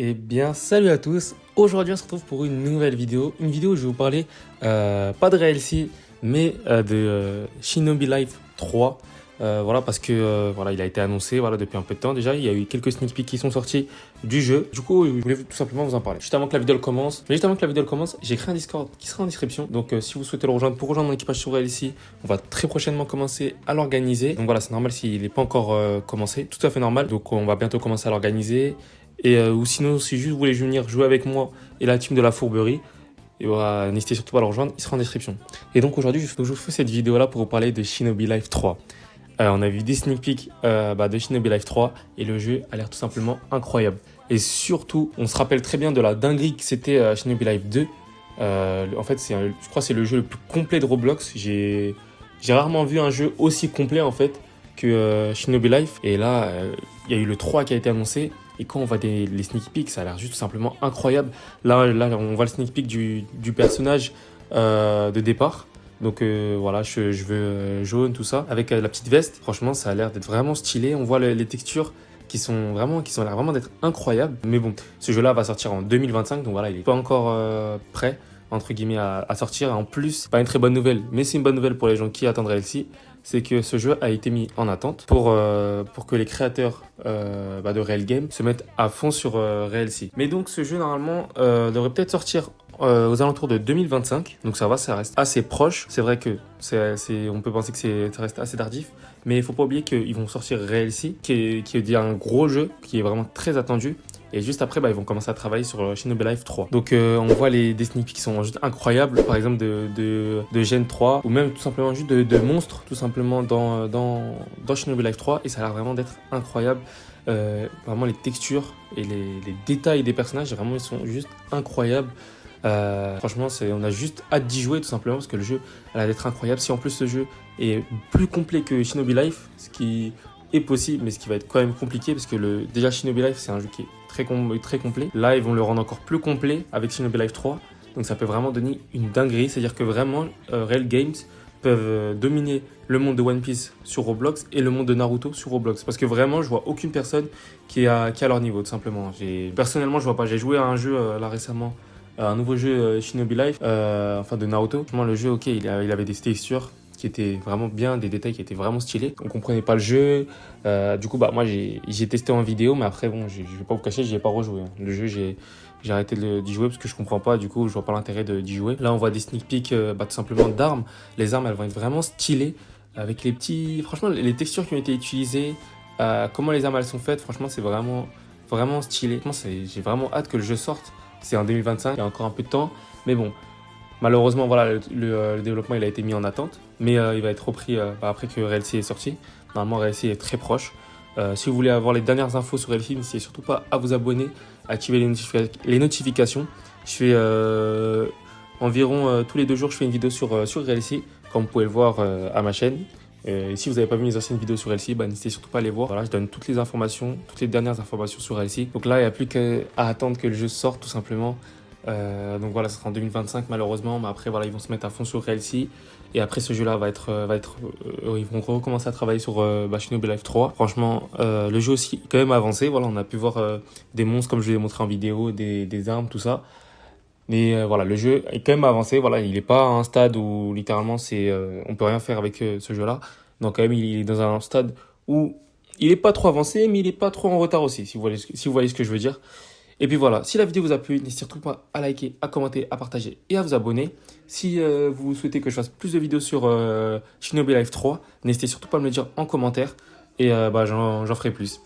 Eh bien, salut à tous. Aujourd'hui, on se retrouve pour une nouvelle vidéo. Une vidéo où je vais vous parler pas de RLC, mais de Shinobi Life 3. Voilà, parce que voilà, il a été annoncé voilà, depuis un peu de temps déjà. Il y a eu quelques sneak peeks qui sont sortis du jeu. Du coup, je voulais tout simplement vous en parler. Juste avant que la vidéo commence, j'ai créé un Discord qui sera en description. Donc, si vous souhaitez le rejoindre pour rejoindre mon équipage sur RLC, on va très prochainement commencer à l'organiser. Donc voilà, c'est normal s'il n'est pas encore commencé. Tout à fait normal. Donc, on va bientôt commencer à l'organiser. Et ou sinon, si juste vous voulez venir jouer avec moi et la team de la fourberie, et voilà, n'hésitez surtout pas à le rejoindre, il sera en description. Et donc aujourd'hui, je vous fais cette vidéo-là pour vous parler de Shinobi Life 3. On a vu des sneak peeks de Shinobi Life 3 et le jeu a l'air tout simplement incroyable. Et surtout, on se rappelle très bien de la dinguerie que c'était Shinobi Life 2. En fait, je crois que c'est le jeu le plus complet de Roblox. J'ai rarement vu un jeu aussi complet en fait que Shinobi Life. Et là, il y a eu le 3 qui a été annoncé. Et quand on voit les sneak peeks, ça a l'air juste tout simplement incroyable. Là, on voit le sneak peek du personnage de départ. Donc voilà, je veux jaune, tout ça. Avec la petite veste, franchement, ça a l'air d'être vraiment stylé. On voit les textures qui ont l'air vraiment d'être incroyables. Mais bon, ce jeu-là va sortir en 2025. Donc voilà, il n'est pas encore prêt, entre guillemets, à sortir. Et en plus, pas une très bonne nouvelle, mais c'est une bonne nouvelle pour les gens qui attendraient LC. C'est que ce jeu a été mis en attente pour que les créateurs de Real Game se mettent à fond sur RLC. Mais donc ce jeu normalement devrait peut-être sortir aux alentours de 2025. Donc ça reste assez proche. C'est vrai que on peut penser que ça reste assez tardif. Mais il ne faut pas oublier qu'ils vont sortir RLC, qui est un gros jeu, qui est vraiment très attendu. Et juste après, ils vont commencer à travailler sur Shinobi Life 3. Donc on voit des sneak peeks qui sont juste incroyables, par exemple de Gen 3, ou même tout simplement juste de monstres, tout simplement dans Shinobi Life 3. Et ça a l'air vraiment d'être incroyable. Vraiment les textures et les détails des personnages, vraiment ils sont juste incroyables. Franchement, on a juste hâte d'y jouer tout simplement parce que le jeu a l'air d'être incroyable. Si en plus ce jeu est plus complet que Shinobi Life, ce qui est possible, mais ce qui va être quand même compliqué parce que déjà Shinobi Life c'est un jeu qui est très complet. Là, ils vont le rendre encore plus complet avec Shinobi Life 3. Donc ça peut vraiment donner une dinguerie. C'est-à-dire que vraiment, Real Games peuvent dominer le monde de One Piece sur Roblox et le monde de Naruto sur Roblox. Parce que vraiment, je vois aucune personne qui est à leur niveau, tout simplement. Personnellement, je vois pas. J'ai joué à un jeu là récemment, un nouveau jeu Shinobi Life, de Naruto. Franchement, le jeu, ok, il avait des textures qui étaient vraiment bien, des détails qui étaient vraiment stylés. On comprenait pas le jeu. Du coup, moi, j'ai testé en vidéo, mais après, bon, je vais pas vous cacher, j'y ai pas rejoué. Le jeu, j'ai arrêté d'y jouer parce que je comprends pas. Du coup, je vois pas l'intérêt d'y jouer. Là, on voit des sneak peeks, tout simplement d'armes. Les armes, elles vont être vraiment stylées avec les petits. Franchement, les textures qui ont été utilisées, comment les armes elles sont faites. Franchement, c'est vraiment, vraiment stylé. J'ai vraiment hâte que le jeu sorte. C'est en 2025, il y a encore un peu de temps, mais bon. Malheureusement, voilà, le développement il a été mis en attente, mais il va être repris après que RLC est sorti. Normalement, RLC est très proche. Si vous voulez avoir les dernières infos sur RLC, n'hésitez surtout pas à vous abonner, à activer les notifications. Je fais environ tous les 2 jours, je fais une vidéo sur RLC, comme vous pouvez le voir à ma chaîne. Et si vous n'avez pas vu mes anciennes vidéos sur RLC, n'hésitez surtout pas à les voir. Voilà, je donne toutes les dernières informations sur RLC. Donc là, il n'y a plus qu'à attendre que le jeu sorte, tout simplement. Donc voilà, ça sera en 2025 malheureusement, mais après voilà, ils vont se mettre à fond sur RLC et après ce jeu-là ils vont recommencer à travailler sur Shinobi Life 3. Franchement, le jeu aussi est quand même avancé. Voilà, on a pu voir des monstres comme je vous ai montré en vidéo, des armes, tout ça. Mais voilà, le jeu est quand même avancé. Voilà, il n'est pas à un stade où littéralement on peut rien faire avec ce jeu-là. Donc quand même, il est dans un stade où il n'est pas trop avancé, mais il n'est pas trop en retard aussi, si vous voyez ce que je veux dire. Et puis voilà, si la vidéo vous a plu, n'hésitez surtout pas à liker, à commenter, à partager et à vous abonner. Si vous souhaitez que je fasse plus de vidéos sur Shinobi Life 3, n'hésitez surtout pas à me le dire en commentaire et j'en ferai plus.